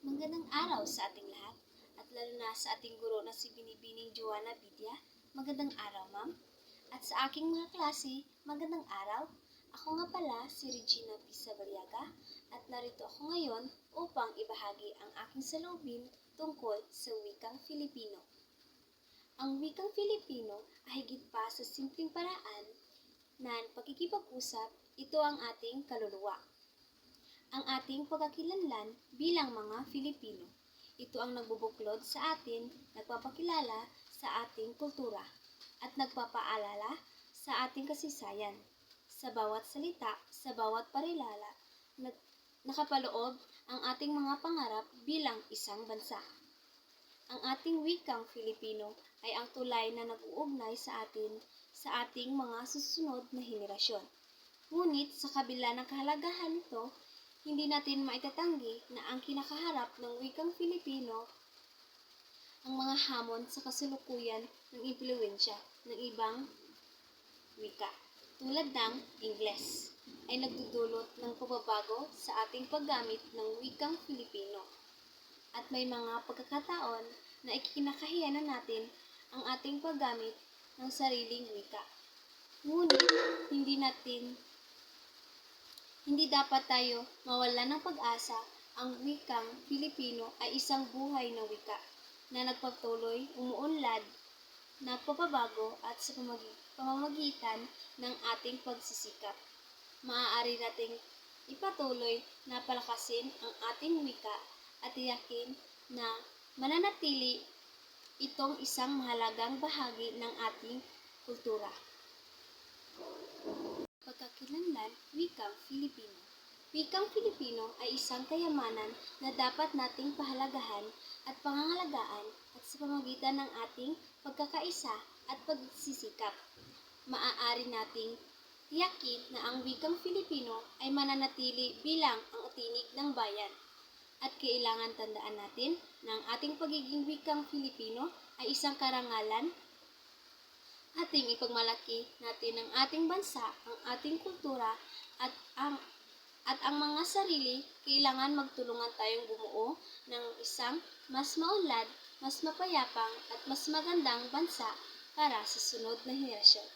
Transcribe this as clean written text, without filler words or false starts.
Magandang araw sa ating lahat at lalo na sa ating guro na si Binibining Joanna Vidya. Magandang araw, ma'am. At sa aking mga klase, magandang araw. Ako nga pala si Regina Pisa Barriaga at narito ako ngayon upang ibahagi ang aking saloobin tungkol sa wikang Filipino. Ang wikang Filipino ay higit pa sa simpleng paraan na pakikipag-usap, ito ang ating kaluluwa. Ang ating pagkakilanlan bilang mga Filipino. Ito ang nagbubuklod sa atin, nagpapakilala sa ating kultura, at nagpapaalala sa ating kasaysayan. Sa bawat salita, sa bawat parilala, nakapaloob ang ating mga pangarap bilang isang bansa. Ang ating wikang Filipino ay ang tulay na nag-uugnay sa atin sa ating mga susunod na henerasyon. Ngunit sa kabila ng kahalagahan nito, hindi natin maitatanggi na ang kinakaharap ng wikang Filipino ang mga hamon sa kasalukuyan ng impluwensya ng ibang wika, tulad ng Ingles, ay nagdudulot ng pagbabago sa ating paggamit ng wikang Filipino. At may mga pagkakataon na ikinakahiyanan natin ang ating paggamit ng sariling wika. Ngunit hindi dapat tayo mawalan ng pag-asa. Ang wikang Filipino ay isang buhay na wika na nagpatuloy, umuunlad, nagpapabago at sa pamamagitan ng ating pagsisikap. Maaari nating ipatuloy na palakasin ang ating wika at tiyakin na mananatili itong isang mahalagang bahagi ng ating kultura. Pagkakilanlan, wikang Filipino. Wikang Filipino ay isang kayamanan na dapat nating pahalagahan at pangangalagaan at sa pamamagitan ng ating pagkakaisa at pagsisikap. Maaari nating tiyakin na ang wikang Filipino ay mananatili bilang ang tinig ng bayan. At kailangan tandaan natin na ang ating pagiging wikang Filipino ay isang karangalan. Ating ipagmalaki natin ang ating bansa, ang ating kultura, at ang mga sarili. Kailangan magtulungan tayong bumuo ng isang mas maunlad, mas mapayapang, at mas magandang bansa para sa sunod na henerasyon.